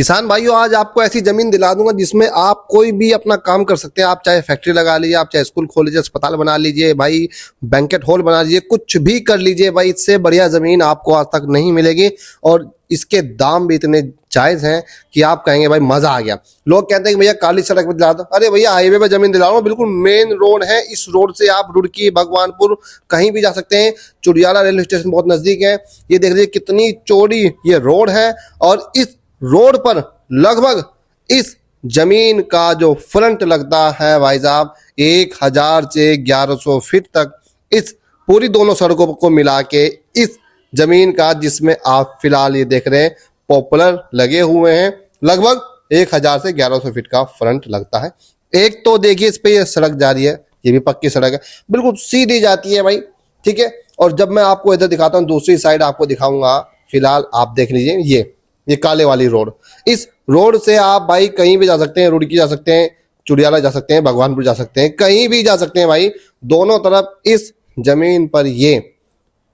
किसान भाइयों, आज आपको ऐसी जमीन दिला दूंगा जिसमें आप कोई भी अपना काम कर सकते हैं। आप चाहे फैक्ट्री लगा लीजिए, आप चाहे स्कूल खोल लीजिए, अस्पताल बना लीजिए भाई, बैंकेट हॉल बना लीजिए, कुछ भी कर लीजिए भाई। इससे बढ़िया जमीन आपको आज तक नहीं मिलेगी और इसके दाम भी इतने जायज हैं कि आप कहेंगे भाई मजा आ गया। लोग कहते हैं कि भैया काली सड़क पे दिला दो। अरे भैया, हाईवे पे जमीन दिला रहा हूँ, बिल्कुल मेन रोड है। इस रोड से आप रुड़की, भगवानपुर कहीं भी जा सकते हैं। चुड़ियाला रेलवे स्टेशन बहुत नजदीक है। ये देख लीजिए कितनी चौड़ी ये रोड है और इस रोड पर लगभग इस जमीन का जो फ्रंट लगता है भाई साहब 1000 से 1100 फीट तक, इस पूरी दोनों सड़कों को मिला के इस जमीन का, जिसमें आप फिलहाल ये देख रहे हैं पॉपुलर लगे हुए हैं, लगभग 1000 से 1100 फीट का फ्रंट लगता है। एक तो देखिए इस पे ये सड़क जा रही है, ये भी पक्की सड़क है, बिल्कुल सीधी जाती है भाई, ठीक है। और जब मैं आपको इधर दिखाता हूँ, दूसरी साइड आपको दिखाऊंगा। फिलहाल आप देख लीजिए ये काले वाली रोड, इस रोड से आप भाई कहीं भी जा सकते हैं। रुड़की जा सकते हैं, चुड़ियाला जा सकते हैं, भगवानपुर जा सकते हैं, कहीं भी जा सकते हैं भाई। दोनों तरफ इस जमीन पर ये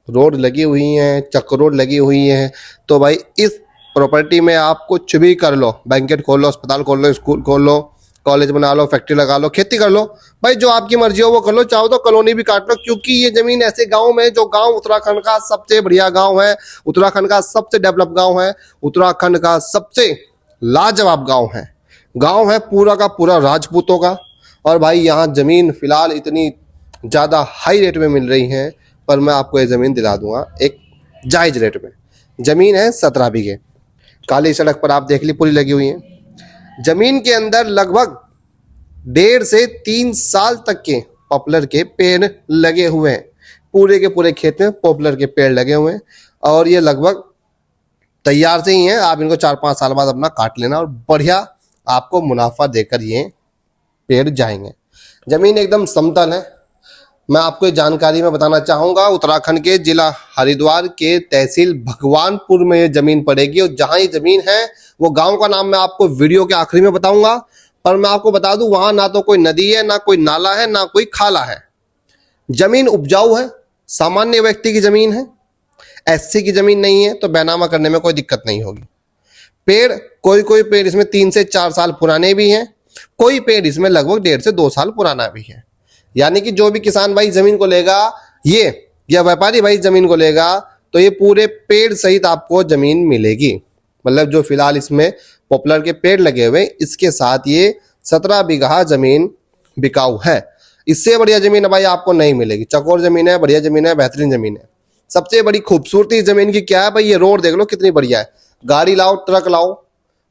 रोड लगी हुई है, चक रोड लगी हुई है। तो भाई इस प्रॉपर्टी में आप कुछ भी कर लो, बैंकेट खोल लो, अस्पताल खोल लो, स्कूल खोल लो, कॉलेज बना लो, फैक्ट्री लगा लो, खेती कर लो भाई, जो आपकी मर्जी हो वो कर लो। चाहो तो कॉलोनी भी काट लो, क्योंकि ये जमीन ऐसे गांव में, जो गांव उत्तराखंड का सबसे बढ़िया गांव है, उत्तराखंड का सबसे डेवलप गांव है, उत्तराखंड का सबसे लाजवाब गांव है पूरा का पूरा राजपूतों का। और भाई यहाँ जमीन फिलहाल इतनी ज़्यादा हाई रेट में मिल रही है, पर मैं आपको ये ज़मीन दिला दूंगा एक जायज़ रेट में। ज़मीन है 17 बीघे, काली सड़क पर आप देख ली पूरी लगी हुई है। जमीन के अंदर लगभग 1.5 से 3 साल तक के पॉपुलर के पेड़ लगे हुए हैं। पूरे के पूरे खेत में पॉपुलर के पेड़ लगे हुए हैं और ये लगभग तैयार से ही हैं। आप इनको 4-5 साल बाद अपना काट लेना और बढ़िया आपको मुनाफा देकर ये पेड़ जाएंगे। जमीन एकदम समतल है। मैं आपको जानकारी में बताना चाहूँगा, उत्तराखंड के जिला हरिद्वार के तहसील भगवानपुर में ये जमीन पड़ेगी। और जहाँ ये जमीन है वो गांव का नाम मैं आपको वीडियो के आखिरी में बताऊंगा। पर मैं आपको बता दूं, वहां ना तो कोई नदी है, ना कोई नाला है, ना कोई खाला है। जमीन उपजाऊ है, सामान्य व्यक्ति की जमीन है, एससी की जमीन नहीं है, तो बैनामा करने में कोई दिक्कत नहीं होगी। पेड़ कोई पेड़ इसमें 3 से 4 साल पुराने भी हैं, कोई पेड़ इसमें लगभग 1.5 से 2 साल पुराना भी है। यानी कि जो भी किसान भाई जमीन को लेगा ये, या व्यापारी भाई जमीन को लेगा, तो ये पूरे पेड़ सहित आपको जमीन मिलेगी। मतलब जो फिलहाल इसमें पॉपुलर के पेड़ लगे हुए, इसके साथ ये 17 बीघा जमीन बिकाऊ है। इससे बढ़िया जमीन भाई आपको नहीं मिलेगी। चकोर जमीन है, बढ़िया जमीन है, बेहतरीन जमीन है। सबसे बड़ी खूबसूरती जमीन की क्या है भाई, ये रोड देख लो कितनी बढ़िया है। गाड़ी लाओ, ट्रक लाओ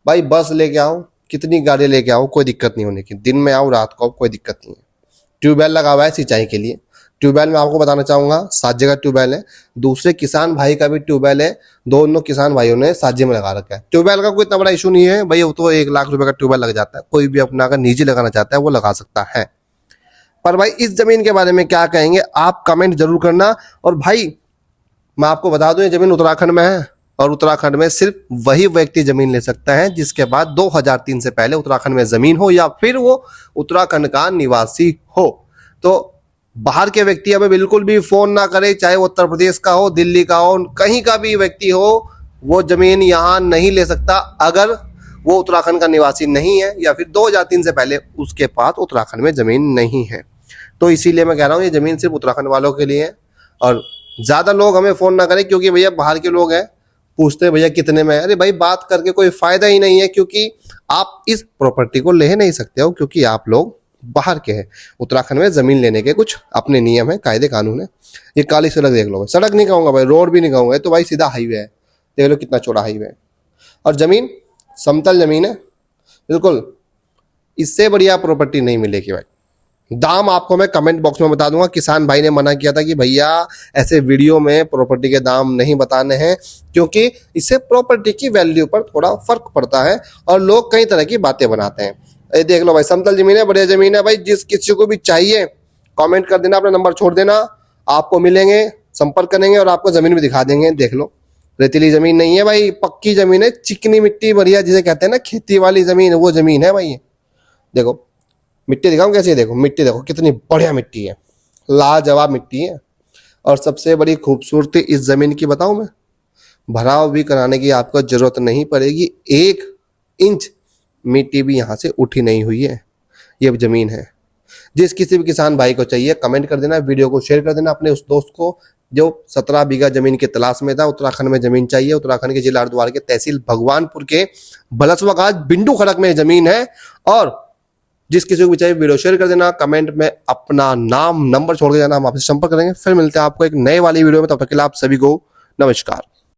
भाई, बस लेके आओ, कितनी गाड़ी लेके आओ, कोई दिक्कत नहीं होने की। दिन में आओ, रात को आओ, कोई दिक्कत नहीं है। ट्यूबवेल लगा हुआ है सिंचाई के लिए। ट्यूबवेल में आपको बताना चाहूंगा 7 जगह ट्यूबवेल है। दूसरे किसान भाई का भी ट्यूबवेल है, दोनों किसान भाइयों ने साझे में लगा रखा है। ट्यूबवेल का कोई इतना बड़ा इशू नहीं है भाई, वो तो 1 लाख रुपए का ट्यूबवेल लग जाता है। कोई भी अपना अगर निजी लगाना चाहता है वो लगा सकता है। पर भाई इस जमीन के बारे में क्या कहेंगे आप कमेंट जरूर करना। और भाई मैं आपको बता दूं, ये जमीन उत्तराखंड में है और उत्तराखंड में सिर्फ वही व्यक्ति जमीन ले सकता है जिसके बाद 2003 से पहले उत्तराखंड में जमीन हो या फिर वो उत्तराखंड का निवासी हो। तो बाहर के व्यक्ति हमें बिल्कुल भी फोन ना करे, चाहे वो उत्तर प्रदेश का हो, दिल्ली का हो, कहीं का भी व्यक्ति हो, वो जमीन यहाँ नहीं ले सकता अगर वो उत्तराखंड का निवासी नहीं है या फिर 2003 से पहले उसके पास उत्तराखंड में जमीन नहीं है। तो इसीलिए मैं कह रहा हूँ ये जमीन सिर्फ उत्तराखंड वालों के लिए है। और ज्यादा लोग हमें फोन ना करें, क्योंकि भैया बाहर के लोग हैं, पूछते हैं भैया कितने में। अरे भाई बात करके कोई फायदा ही नहीं है, क्योंकि आप इस प्रॉपर्टी को ले नहीं सकते हो, क्योंकि आप लोग बाहर के हैं। उत्तराखंड में जमीन लेने के कुछ अपने नियम है, कायदे कानून है। ये काली सड़क देख लो, सड़क नहीं कहूंगा भाई, रोड भी नहीं कहूंगा, तो भाई सीधा हाईवे है। देख लो कितना चौड़ा हाईवे है और जमीन समतल जमीन है बिल्कुल। इससे बढ़िया प्रॉपर्टी नहीं मिलेगी भाई। दाम आपको मैं कमेंट बॉक्स में बता दूंगा। किसान भाई ने मना किया था कि भैया ऐसे वीडियो में प्रॉपर्टी के दाम नहीं बताने हैं, क्योंकि इससे प्रॉपर्टी की वैल्यू पर थोड़ा फर्क पड़ता है और लोग कई तरह की बातें बनाते हैं। ये देख लो भाई, समतल जमीन है, बढ़िया जमीन है भाई। जिस किसी को भी चाहिए कमेंट कर देना, अपना नंबर छोड़ देना, आपको मिलेंगे, संपर्क करेंगे और आपको जमीन भी दिखा देंगे। देख लो, रेतीली जमीन नहीं है भाई, पक्की जमीन है, चिकनी मिट्टी बढ़िया, जिसे कहते हैं ना खेती वाली जमीन, वो जमीन है भाई। देखो मिट्टी दिखाऊं कैसी है, देखो मिट्टी देखो कितनी बढ़िया मिट्टी है, लाजवाब मिट्टी है। और सबसे बड़ी खूबसूरती इस जमीन की बताऊं मैं, भराव भी कराने की आपको जरूरत नहीं पड़ेगी। एक इंच मिट्टी भी यहाँ से उठी नहीं हुई है, ये जमीन है। जिस किसी भी किसान भाई को चाहिए कमेंट कर देना, वीडियो को शेयर कर देना अपने उस दोस्त को जो 17 बीघा जमीन की तलाश में था। उत्तराखंड में जमीन चाहिए, उत्तराखंड के जिला हरिद्वार के तहसील भगवानपुर के बलसवागाज बिंडू खड़क में जमीन है। और जिस किसी को भी चाहिए वीडियो शेयर कर देना, कमेंट में अपना नाम नंबर छोड़ के जाना, हम आपसे संपर्क करेंगे। फिर मिलते हैं आपको एक नए वाली वीडियो में, तब तक के लिए आप सभी को नमस्कार।